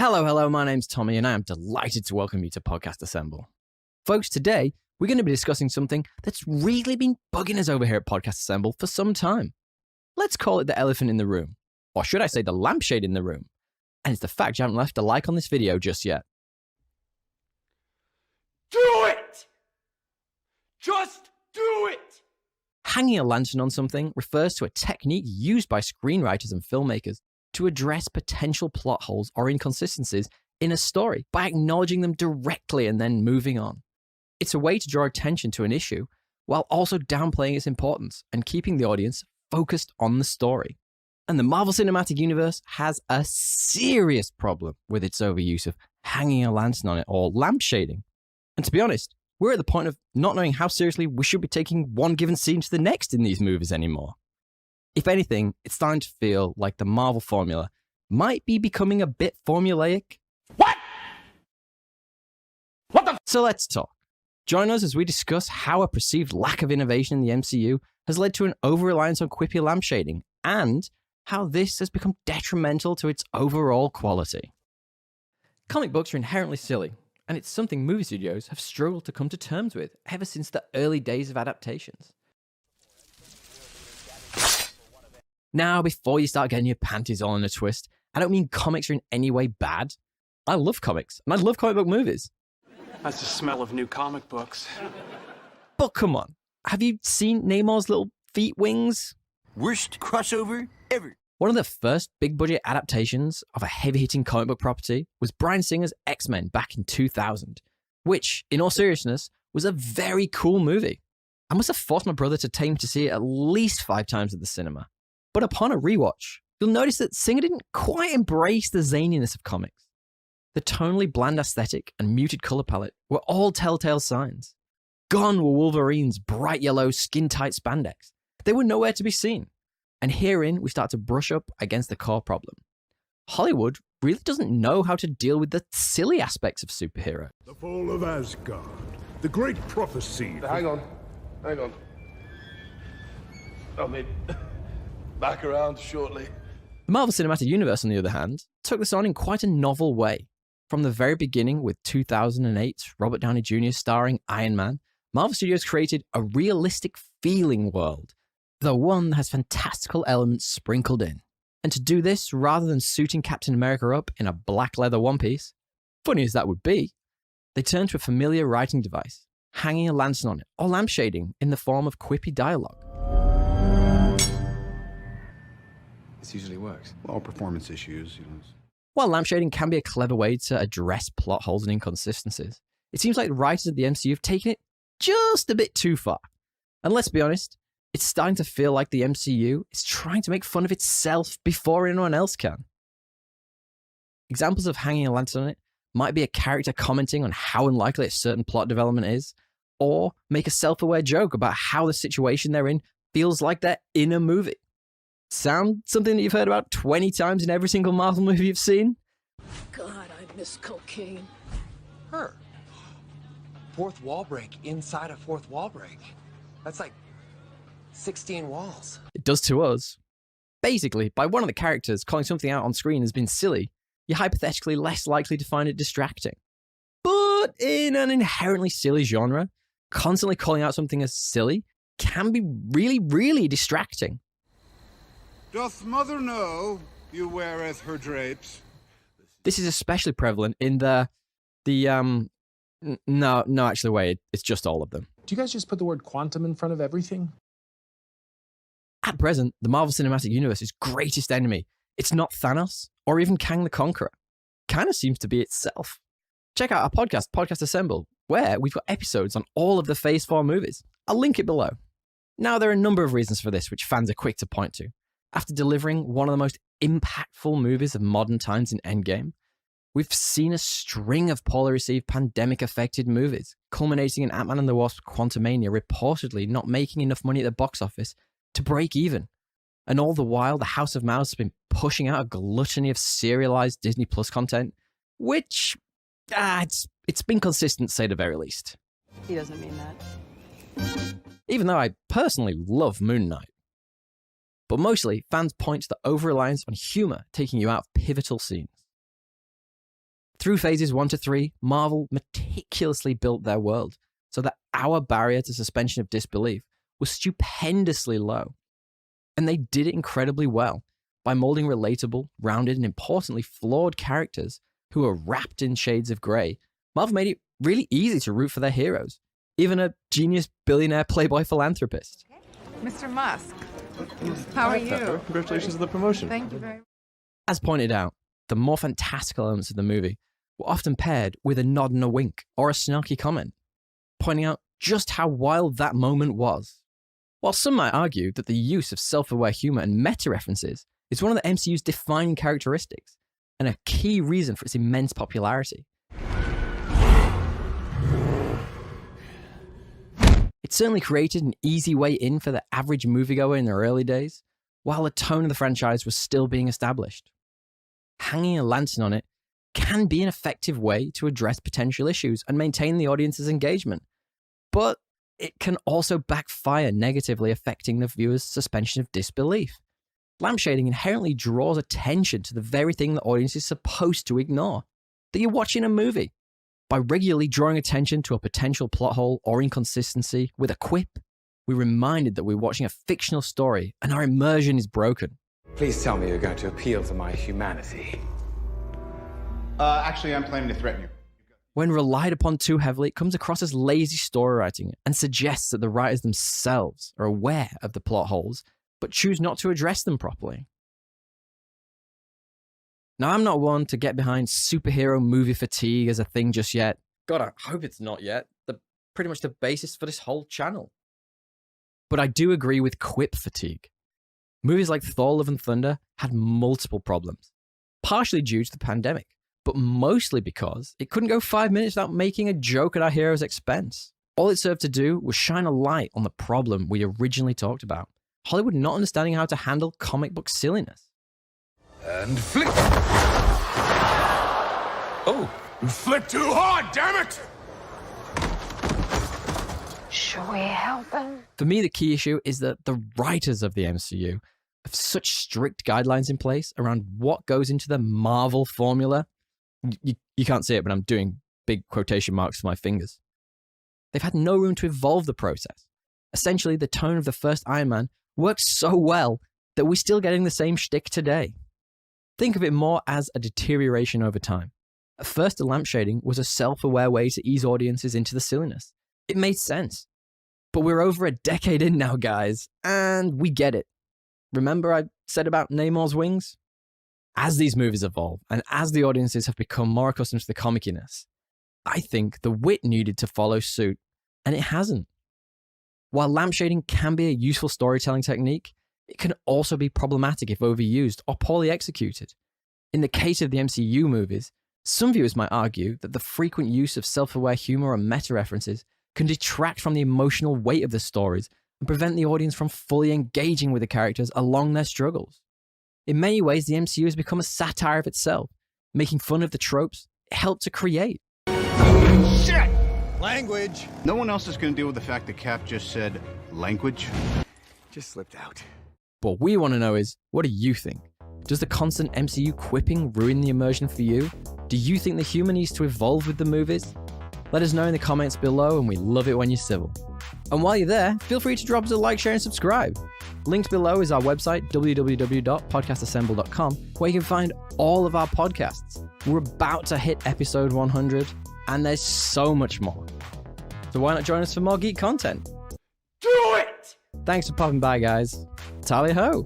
Hello, my name's Tommy, and I am delighted to welcome you to Podcast Assemble. Folks, today we're going to be discussing something that's really been bugging us over here at Podcast Assemble for some time. Let's call it the elephant in the room, or should I say the lampshade in the room? And it's the fact you haven't left a like on this video just yet. Do it! Just do it! Hanging a lantern on something refers to a technique used by screenwriters and filmmakers to address potential plot holes or inconsistencies in a story by acknowledging them directly and then moving on. It's a way to draw attention to an issue while also downplaying its importance and keeping the audience focused on the story. And the Marvel Cinematic Universe has a serious problem with its overuse of hanging a lantern on it or lampshading. And to be honest, we're at the point of not knowing how seriously we should be taking one given scene to the next in these movies anymore. If anything, it's starting to feel like the Marvel formula might be becoming a bit formulaic. What? What the? So let's talk. Join us as we discuss how a perceived lack of innovation in the MCU has led to an over-reliance on quippy lampshading, and how this has become detrimental to its overall quality. Comic books are inherently silly, and it's something movie studios have struggled to come to terms with ever since the early days of adaptations. Now, before you start getting your panties all in a twist, I don't mean comics are in any way bad. I love comics, and I love comic book movies. That's the smell of new comic books. But come on, have you seen Namor's little feet wings? Worst crossover ever. One of the first big-budget adaptations of a heavy-hitting comic book property was Bryan Singer's X-Men back in 2000, which, in all seriousness, was a very cool movie. I must have forced my brother to take me to see it at least 5 times at the cinema. But upon a rewatch, you'll notice that Singer didn't quite embrace the zaniness of comics. The tonally bland aesthetic and muted color palette were all telltale signs. Gone were Wolverine's bright yellow, skin-tight spandex. They were nowhere to be seen. And herein, we start to brush up against the core problem. Hollywood really doesn't know how to deal with the silly aspects of superheroes. The fall of Asgard, the great prophecy. Hang on. I'll be back around shortly. The Marvel Cinematic Universe, on the other hand, took this on in quite a novel way. From the very beginning, with 2008 Robert Downey Jr. starring Iron Man, Marvel Studios created a realistic feeling world, though one that has fantastical elements sprinkled in. And to do this, rather than suiting Captain America up in a black leather one piece, funny as that would be, they turned to a familiar writing device, hanging a lantern on it, or lampshading in the form of quippy dialogue. This usually works. All performance issues, While lampshading can be a clever way to address plot holes and inconsistencies, it seems like the writers of the MCU have taken it just a bit too far. And let's be honest, it's starting to feel like the MCU is trying to make fun of itself before anyone else can. Examples of hanging a lantern on it might be a character commenting on how unlikely a certain plot development is, or make a self-aware joke about how the situation they're in feels like they're in a movie. Sound something that you've heard about 20 times in every single Marvel movie you've seen? God, I miss cocaine. Her. Fourth wall break inside a fourth wall break. That's like 16 walls. It does to us. Basically, by one of the characters calling something out on screen has been silly, you're hypothetically less likely to find it distracting. But in an inherently silly genre, constantly calling out something as silly can be really, really distracting. Doth mother know you weareth her drapes? This is especially prevalent in it's just all of them. Do you guys just put the word quantum in front of everything? At present, the Marvel Cinematic Universe's greatest enemy, it's not Thanos or even Kang the Conqueror. Kind of seems to be itself. Check out our podcast, Podcast Assemble, where we've got episodes on all of the Phase 4 movies. I'll link it below. Now, there are a number of reasons for this, which fans are quick to point to. After delivering one of the most impactful movies of modern times in Endgame, we've seen a string of poorly received pandemic-affected movies, culminating in Ant-Man and the Wasp: Quantumania reportedly not making enough money at the box office to break even. And all the while, the House of Mouse has been pushing out a gluttony of serialized Disney Plus content, which, it's been consistent, to say the very least. He doesn't mean that. Even though I personally love Moon Knight. But mostly, fans point to the over-reliance on humor taking you out of pivotal scenes. Through phases 1 to 3, Marvel meticulously built their world so that our barrier to suspension of disbelief was stupendously low. And they did it incredibly well by molding relatable, rounded, and importantly flawed characters who are wrapped in shades of grey. Marvel made it really easy to root for their heroes, even a genius billionaire playboy philanthropist. Mr. Musk, how are you? Congratulations on the promotion. Thank you very much. As pointed out, the more fantastical elements of the movie were often paired with a nod and a wink or a snarky comment, pointing out just how wild that moment was. While some might argue that the use of self-aware humor and meta-references is one of the MCU's defining characteristics and a key reason for its immense popularity. It certainly created an easy way in for the average moviegoer in the early days, while the tone of the franchise was still being established. Hanging a lantern on it can be an effective way to address potential issues and maintain the audience's engagement, but it can also backfire, negatively affecting the viewer's suspension of disbelief. Lampshading inherently draws attention to the very thing the audience is supposed to ignore, that you're watching a movie. By regularly drawing attention to a potential plot hole or inconsistency with a quip, we're reminded that we're watching a fictional story and our immersion is broken. Please tell me you're going to appeal to my humanity. Actually, I'm planning to threaten you. When relied upon too heavily, it comes across as lazy story writing and suggests that the writers themselves are aware of the plot holes, but choose not to address them properly. Now, I'm not one to get behind superhero movie fatigue as a thing just yet. God, I hope it's not yet. They're pretty much the basis for this whole channel. But I do agree with quip fatigue. Movies like Thor: Love and Thunder had multiple problems, partially due to the pandemic, but mostly because it couldn't go 5 minutes without making a joke at our hero's expense. All it served to do was shine a light on the problem we originally talked about: Hollywood not understanding how to handle comic book silliness. And flick! Oh, you flicked too hard, damn it! Should we help him? For me, the key issue is that the writers of the MCU have such strict guidelines in place around what goes into the Marvel formula. You can't see it, but I'm doing big quotation marks with my fingers. They've had no room to evolve the process. Essentially, the tone of the first Iron Man works so well that we're still getting the same shtick today. Think of it more as a deterioration over time. At first, the lampshading was a self-aware way to ease audiences into the silliness. It made sense. But we're over a decade in now, guys, and we get it. Remember I said about Namor's wings? As these movies evolve, and as the audiences have become more accustomed to the comickiness, I think the wit needed to follow suit, and it hasn't. While lampshading can be a useful storytelling technique, it can also be problematic if overused or poorly executed. In the case of the MCU movies, some viewers might argue that the frequent use of self-aware humor and meta-references can detract from the emotional weight of the stories and prevent the audience from fully engaging with the characters along their struggles. In many ways, the MCU has become a satire of itself, making fun of the tropes it helped to create. Shit! Language! No one else is going to deal with the fact that Cap just said language. Just slipped out. What we want to know is, what do you think? Does the constant MCU quipping ruin the immersion for you? Do you think the humor needs to evolve with the movies? Let us know in the comments below, and we love it when you're civil. And while you're there, feel free to drop us a like, share, and subscribe. Linked below is our website, www.podcastassemble.com, where you can find all of our podcasts. We're about to hit episode 100, and there's so much more. So why not join us for more geek content? Do it! Thanks for popping by, guys. Tally ho!